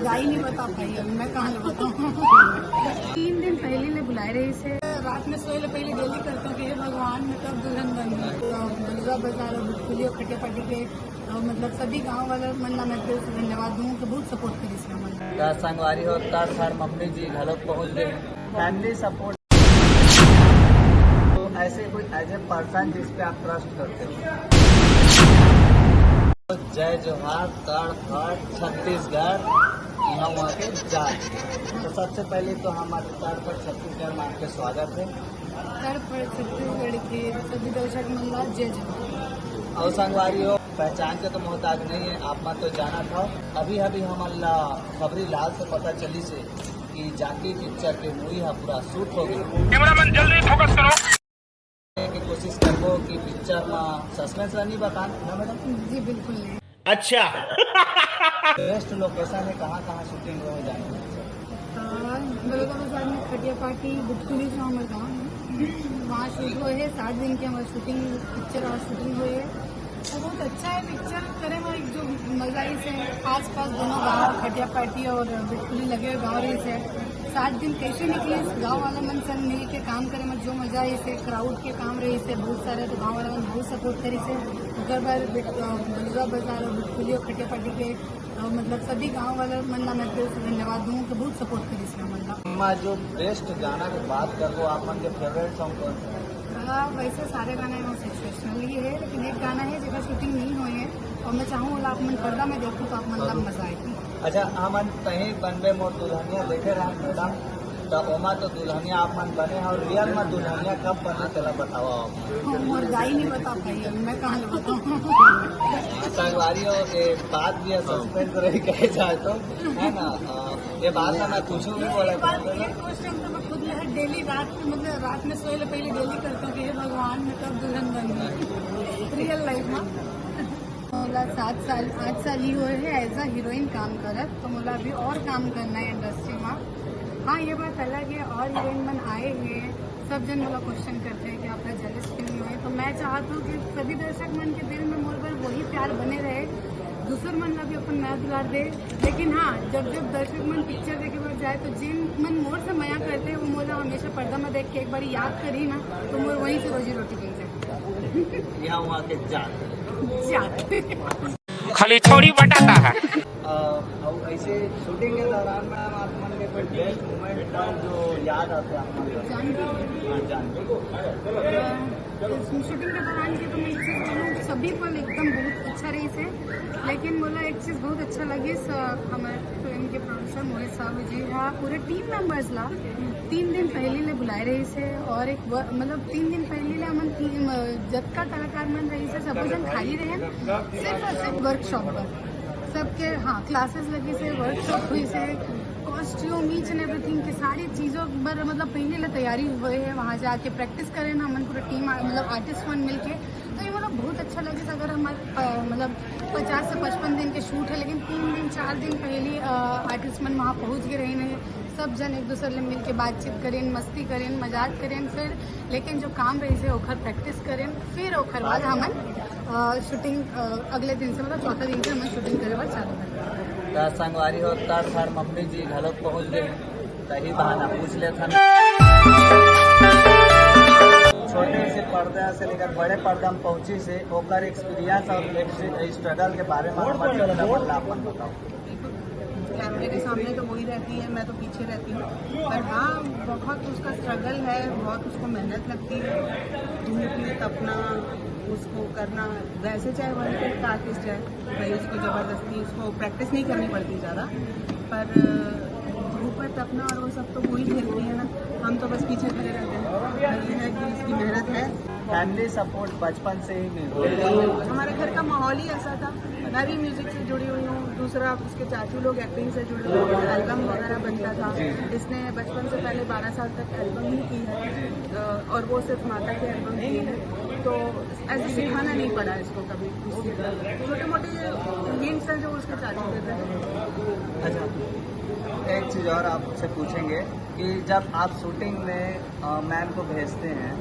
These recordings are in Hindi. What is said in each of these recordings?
जा ही नहीं बता पाई, अब मैं कहाँ ले बताऊँ। 3 दिन पहले ले बुलाए रही से, रात में सोए पहले डेली करता हूँ कि हे भगवान मैं कब दुल्हन बन गई। बलुआ बाजार और भुटकुली और खटिया पाटी के मतलब सभी गाँव वाले मन मैं दिल से धन्यवाद दूँ कि बहुत सपोर्ट करी इसमें मन संगवारी हो तर सर मम्मी जी घर पहुँच गए, फैमिली सपोर्ट। तो ऐसे कोई एज ए पर्सन जिस पे आप ट्रस्ट करते हो। तो जय जोहार तड़ फड़ छत्तीसगढ़ यहाँ वहाँ के जात। तो सबसे पहले तो हमारे तड़ फड़ छत्तीसगढ़ में आपके स्वागत है। तड़ फड़ छत्तीसगढ़ के सभी दर्शक मंडल जय जोहार। और संगवारी हो पहचान के तो मोहताज नहीं है, आप मत तो जाना था। अभी अभी हमारा खबरी लाल से पता चली से कि जाकी पिक्चर के मूवी है पूरा शूट हो गई। कैमरामैन जल्दी फोकस करो की कोशिश करबो कि पिक्चर में सस्पेंस नहीं बता ना मैडम जी बिल्कुल नहीं। अच्छा बेस्ट लोकेशन है कहाँ शूटिंग हो जाए। बलुआ बाजार में खटिया पाटी भुटकुली जो हमारे गाँव है वहाँ शूट हुए है। 60 दिन की हमारी शूटिंग पिक्चर और शूटिंग हुई है और बहुत अच्छा है पिक्चर करे में जो मजा इसे आस पास दोनों गाँव खटिया पाटी और भुटकुली लगे हुए गाँव रही से 60 दिन कैसे निकले गाँव वाला मन संग मिल के काम करे में जो मजा है इसे क्राउड के काम रही से बहुत सारे तो गाँव वाला मन बहुत सपोर्ट करी से घर बार बलुआ बाजार और भुटकुली और खटिया पाटी के मतलब सभी गाँव वाले मन मैं दिल से धन्यवाद दूँ कि बहुत सपोर्ट करी इसमें मन जो बेस्ट गाना की बात करो आप मन के फेवरेट सॉन्ग कौन सा है? वैसे सारे गाने सिचुएशनल ही है लेकिन एक गाना है जिसका शूटिंग नहीं हुई है और मैं चाहूँ आप मन पर्दा में देखूँ तो आप मन मजा आएगी। अच्छा हम कहीं बनबे मोर दुल्हनिया देखे रहा मैडम तो ओमा तो दुल्हनिया आप मन बने हैं और रियल में दुल्हनिया कब बना चला बताओ आप। और गाई नहीं बता पाई, अब मैं कहाँ ले बताऊँ। संगवारी हो बात भी है सस्पेंस रही कहे जाए तो है ना। ये बात है मैं कुछ भी बोला क्वेश्चन तो मैं खुद यह डेली रात में मतलब रात में सोए पहले डेली करता हूँ कि हे भगवान मैं कब दुल्हन बन गई रियल लाइफ में। मोला 8 साल ही हुए है एज अ हीरोइन काम करत तो मोला अभी और काम करना है इंडस्ट्री में। हाँ ये बात अलग है और हीरोइन बन आए हैं सब जन मोला क्वेश्चन करते हैं कि आप जेलस क्यों नहीं हुए तो मैं चाहता हूँ कि सभी दर्शक मन के दिल में मोर पर वही प्यार बने रहे दूसर मन भी अपन नया दुलार दे। लेकिन हाँ जब दर्शक मन पिक्चर देखे बार जाए तो जिन मन मोर से मया करते हैं वो मोला हमेशा पर्दा में देख के एक बार याद करी ना तो मोर वहीं से रोजी रोटी गई जाए। यहाँ वहाँ के जात खाली छोड़ी बटाता है। और ऐसे शूटिंग के दौरान मैम आप मन के कोई बेस्ट मोमेंट जो याद आते हैं शूटिंग के दौरान की तो मैं एक चीज़ बोलूँ सभी पल एकदम बहुत अच्छा रही से लेकिन बोला एक चीज़ बहुत अच्छा लगी हमारे फिल्म के प्रोड्यूसर मोहित साहब जी हाँ पूरे टीम मेंबर्स ला 3 दिन पहले ले बुलाए रही से और एक मतलब 3 दिन पहले ले हमन जब का कलाकार मन रही से सब जन खाली रहे सिर्फ और सिर्फ वर्कशॉप पर सबके हाँ क्लासेस लगी से वर्कशॉप हुई से कॉस्ट्यूम ईच एंड एवरीथिंग की सारी चीज़ों पर मतलब पहले ले तैयारी हुई है वहाँ जाके प्रैक्टिस करें ना हमन पूरा टीम मतलब आर्टिस्ट वन मिल के तो ये मतलब बहुत अच्छा लगे अगर हमारे मतलब 50 से 55 दिन के शूट है लेकिन 3 दिन 4 दिन पहले आर्टिस्ट मन वहाँ पहुँच गए रहे हैं सब जन एक दूसरे से मिल के बातचीत करें मस्ती करें मजाक करें फिर लेकिन जो काम रही से ओखर प्रैक्टिस करें फिर ओखर बाद हमन शूटिंग अगले दिन से मतलब चौथा दिन से हमें शूटिंग करे बाद चालू करें। संगवारी हो तर सर मम्मी जी घर पहुँच गए तही बहाना पूछ लेता छोटे से पर्दा से लेकर बड़े पर्दा में पहुँची से ओकर एक्सपीरियंस और स्ट्रगल के बारे में बताओ। कैमरे के सामने तो वही रहती है मैं तो पीछे रहती हूँ पर हाँ बहुत उसका स्ट्रगल है बहुत उसको मेहनत लगती है धूप तपना उसको करना वैसे चाहे वन टेक का आर्टिस्ट है भाई उसको ज़बरदस्ती उसको प्रैक्टिस नहीं करनी पड़ती ज़्यादा पर धूप पर तपना और वो सब तो वही झेलती है ना हम तो बस पीछे खड़े रहते हैं। ये है कि इसकी मेहनत है। फैमिली सपोर्ट बचपन से ही मिलता है हमारे घर का माहौल ही ऐसा था मैं भी म्यूजिक से जुड़ी हुई हूँ दूसरा उसके चाचू लोग एक्टिंग से जुड़े हुए हैं एल्बम वगैरह बनता था इसने बचपन से पहले 12 साल तक एल्बम ही की है और वो सिर्फ माता के एल्बम की है तो ऐसे सिखाना नहीं पड़ा इसको कभी छोटे मोटे हिंट्स हैं जो उसके चाचू देते हैं। अच्छा एक चीज़ और आपसे पूछेंगे कि जब आप शूटिंग में मैम को भेजते हैं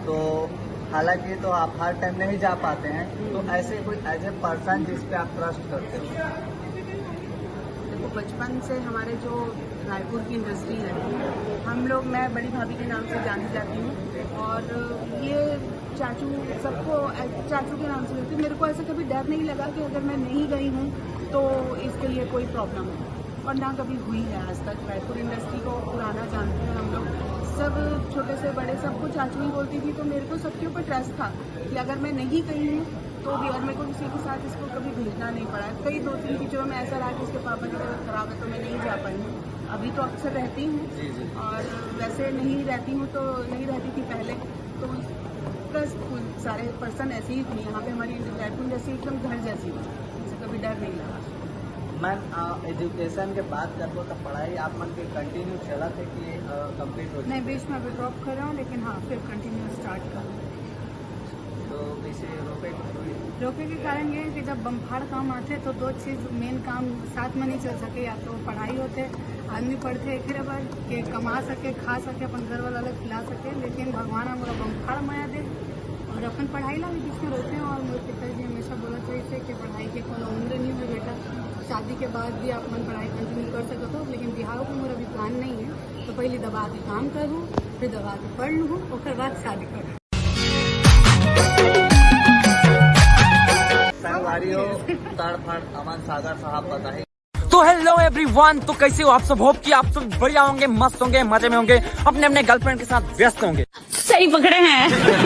तो हालांकि तो आप हर टाइम नहीं जा पाते हैं तो ऐसे कोई एज ए पर्सन जिस पे आप ट्रस्ट करते हो। देखो बचपन से हमारे जो रायपुर की इंडस्ट्री है, हम लोग, मैं बड़ी भाभी के नाम से जानी जाती हूँ और ये चाचू सबको चाचू के नाम से लेती हूँ। मेरे को ऐसा कभी डर नहीं लगा कि अगर मैं नहीं गई हूँ तो इसके लिए कोई प्रॉब्लम है, और ना कभी हुई है आज तक। रायपुर इंडस्ट्री को पुराना जानते हैं हम लोग, सब छोटे से बड़े सबको चाचू ही बोलती थी, तो मेरे को सबके ऊपर ट्रस्ट था कि अगर मैं नहीं गई हूँ तो भी, और मेरे को किसी के साथ इसको कभी भेजना नहीं पड़ा। कई 2-3 पिक्चरों में ऐसा रहा कि उसके पापा की तबीयत खराब है तो मैं नहीं जा पाई हूँ। अभी तो अक्सर रहती हूँ और वैसे नहीं रहती हूँ, तो नहीं रहती थी पहले, तो ट्रस्टफुल सारे पर्सन ऐसे ही थे यहाँ पे। हमारी रायपुर इंडस्ट्री एकदम घर जैसी थी, इससे कभी डर नहीं लगा। मैम एजुकेशन के बात करबो तो पढ़ाई आप मन के कंटिन्यू चला थे कि कंप्लीट हो मैं बीच में अभी ड्रॉप कर रहा हूँ, लेकिन हाँ फिर कंटिन्यू स्टार्ट करूँ। तो इसे रोके के कारण ये है कि जब बमफाड़ काम आते तो 2 चीज़ मेन काम साथ में नहीं चल सके, या तो पढ़ाई होते, आदमी पढ़ते एक ही बार कि कमा सके, खा सके, अपन घर वाला अलग खिला सके, लेकिन भगवान हमारा बमफाड़ माया दे और अपन पढ़ाई ला भी बीच में रोकते हैं। और मेरे पिताजी हमेशा बोला चाहिए थे कि पढ़ाई की कोई उम्र नहीं हुई बेटा, शादी के बाद भी आप मन पढ़ाई कंटिन्यू कर सकते हो, लेकिन बिहार को मेरा अभी प्लान नहीं है, तो पहले दबा के काम करूँ, फिर दबा के पढ़ लूँ, उसके बाद शादी करूँ। ताड़फाड़ अमन सागर साहब बताए। तो हेलो एवरीवन, तो कैसे हो आप सब? होप कि आप सब बढ़िया होंगे, मस्त होंगे, मजे में होंगे, अपने अपने गर्लफ्रेंड के साथ व्यस्त होंगे। सही पकड़े हैं।